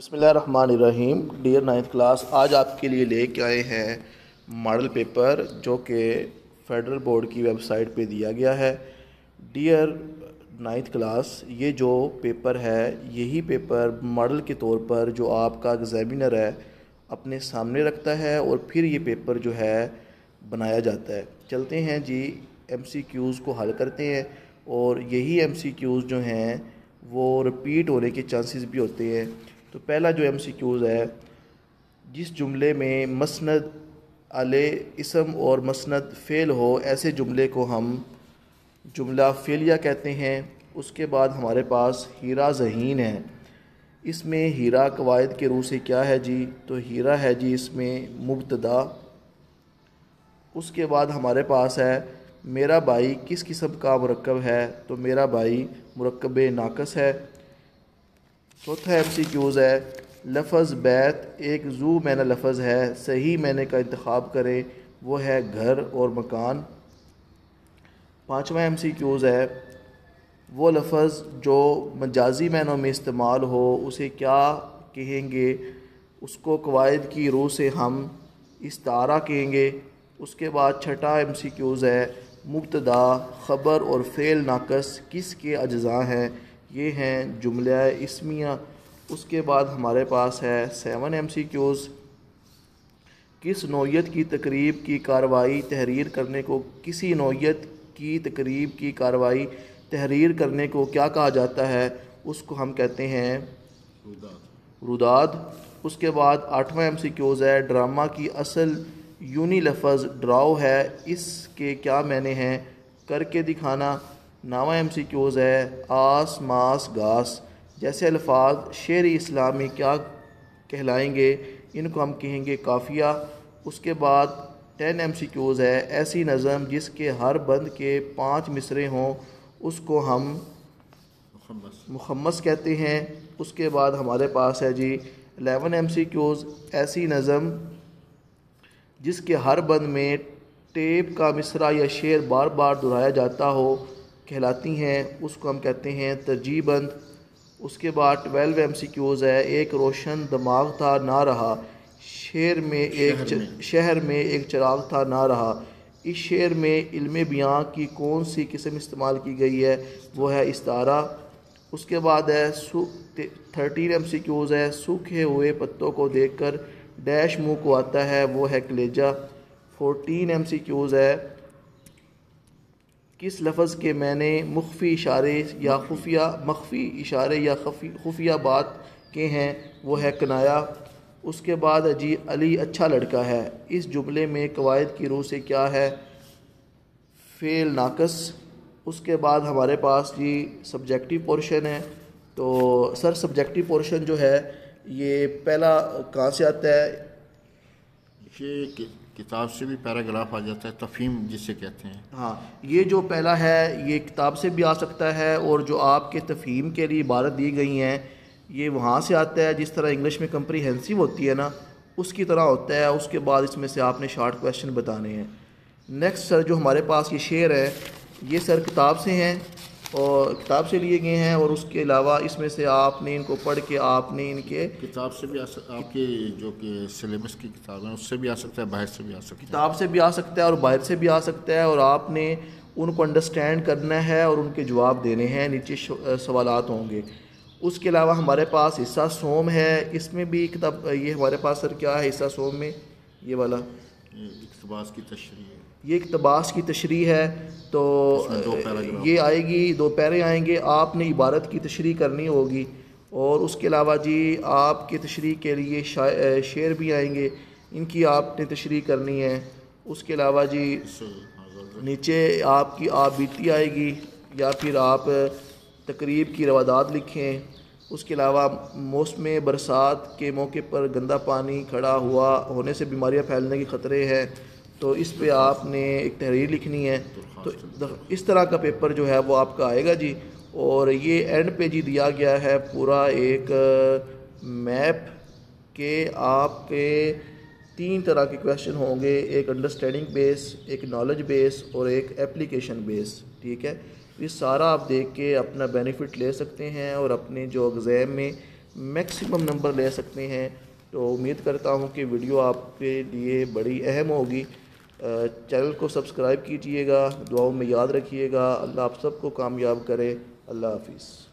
बिस्मिल्लाहिर्रहमानिर्रहीम। Dear 9th class, आज आपके लिए लेके आए हैं मॉडल पेपर जो कि फेडरल बोर्ड की वेबसाइट पे दिया गया है। डियर 9th क्लास, ये जो पेपर है यही पेपर मॉडल के तौर पर जो आपका एग्जामिनर है अपने सामने रखता है और फिर ये पेपर जो है बनाया जाता है। चलते हैं जी, MCQs को हल करते हैं और यही MCQs जो हैं वो रिपीट होने के चांसेस भी होते हैं। तो पहला जो MCQs है, जिस जुमले में मसनद अले इसम और मसनद फ़ेल हो ऐसे जुमले को हम जुमला फ़ेलिया कहते हैं। उसके बाद हमारे पास हीरा ज़हीन है। इसमें हीरा कवायद के रूह से क्या है जी? तो हीरा है जी इसमें मुब्तदा। उसके बाद हमारे पास है मेरा भाई किस किस्म का मुरक्कब है? तो मेरा भाई मुरक्कब नाक़स है। चौथा MCQs है, लफ्ज़ बैत एक ज़ू मैना लफ्ज़ है, सही मैने का इंतखाब करें, वो है घर और मकान। पाँचवा MCQs है, वो लफ्ज़ जो मजाजी मैनों में इस्तेमाल हो उसे क्या कहेंगे? उसको कवायद की रूह से हम इस्तारा कहेंगे। उसके बाद छठा MCQs है, मुब्तदा ख़बर और फ़ेल नाक़स किसके अज्ज़ा हैं? ये हैं जुमला इस्मिया। उसके बाद हमारे पास है 7 MCQs, किस नौयत की तकरीब की कार्रवाई तहरीर करने को किसी नौयत की तकरीब की कार्रवाई तहरीर करने को क्या कहा जाता है? उसको हम कहते हैं रुदाद। उसके बाद 8वां MCQs है, ड्रामा की असल यूनी लफ्ज़ ड्राओ है, इसके क्या मैंने हैं? करके दिखाना। 9वां MCQs है, आस मास घास जैसे अल्फाज शेर इस्लाम में क्या कहलाएंगे? इनको हम कहेंगे काफ़िया। उसके बाद 10 MCQs है, ऐसी नज़म जिसके हर बंद के 5 मिसरे हों उसको हम मुखम्मस कहते हैं। उसके बाद हमारे पास है जी 11 MCQs, ऐसी नज़म जिसके हर बंद में टेप का मिसरा या शेर बार बार दोहराया जाता हो कहलाती हैं, उसको हम कहते हैं तरजीह बंद। उसके बाद 12 MCQs है, एक रोशन दिमाग था ना रहा, शहर में एक चिराग था ना रहा, इस शेर में इल्म बयां की कौन सी किस्म इस्तेमाल की गई है? वो है इस्तारा। उसके बाद है 13 MCQs है, सूखे हुए पत्तों को देखकर डैश मुंह को आता है, वो है कलेजा। 14 MCQs है, किस लफ्ज़ के मैंने मख्फी इशारे या खुफिया बात के हैं? वो है कनाया। उसके बाद जी अली अच्छा लड़का है, इस जुमले में कवायद की रूह से क्या है? फ़ेल नाक़स। उसके बाद हमारे पास जी सब्जेक्टिव पोर्शन है। तो सर सब्जेक्टिव पोर्शन जो है ये पहला कहाँ से आता है? ये किताब से भी पैराग्राफ आ जाता है, तफहीम जिसे कहते हैं। हाँ, ये जो पहला है ये किताब से भी आ सकता है और जो आपके तफहीम के लिए इबारत दी गई हैं ये वहाँ से आता है। जिस तरह इंग्लिश में कंप्रीहेंसिव होती है ना, उसकी तरह होता है। उसके बाद इसमें से आपने शॉर्ट क्वेश्चन बताने हैं। नेक्स्ट सर जो हमारे पास ये शेर है ये सर किताब से हैं और किताब से लिए गए हैं, और उसके अलावा इसमें से आपने इनको पढ़ के आपने इनके किताब से भी आपके जो कि सिलेबस की किताब है उससे भी आ सकता है, बाहर से भी आ सकता है। किताब से भी आ सकता है और बाहर से भी आ सकता है, और आपने उनको अंडरस्टैंड करना है और उनके जवाब देने हैं। नीचे सवालात होंगे। उसके अलावा हमारे पास हिस्सा सोम है, इसमें भी किताब ये हमारे पास सर क्या है हिस्सा सोम में? ये वाला इक़्तिबास की तशरीह है, ये इक़्तिबास की तशरीह है। तो ये आएगी, 2 पैरे आएंगे, आपने इबारत की तशरीह करनी होगी। और उसके अलावा जी आपके तशरीह के लिए शेर भी आएंगे, इनकी आपने तशरीह करनी है। उसके अलावा जी नीचे आपकी आप बीती आएगी या फिर आप तकरीब की रवादात लिखें। उसके अलावा मौसम बरसात के मौके पर गंदा पानी खड़ा हुआ होने से बीमारियां फैलने के ख़तरे हैं, तो इस पे आपने एक तहरीर लिखनी है। तो इस तरह का पेपर जो है वो आपका आएगा जी। और ये एंड पे जी दिया गया है पूरा एक मैप के आपके 3 तरह के क्वेश्चन होंगे, एक अंडरस्टैंडिंग बेस, एक नॉलेज बेस और एक एप्लीकेशन बेस। ठीक है, ये सारा आप देख के अपना बेनिफिट ले सकते हैं और अपने जो एग्ज़ाम में میکسیمم نمبر لے سکتے ہیں. تو امید کرتا ہوں کہ ویڈیو آپ کے لیے بڑی اہم ہوگی. چینل کو سبسکرائب کیجئے گا, دعاؤں میں یاد رکھیے گا. اللہ آپ سب کو کامیاب کرے. اللہ حافظ.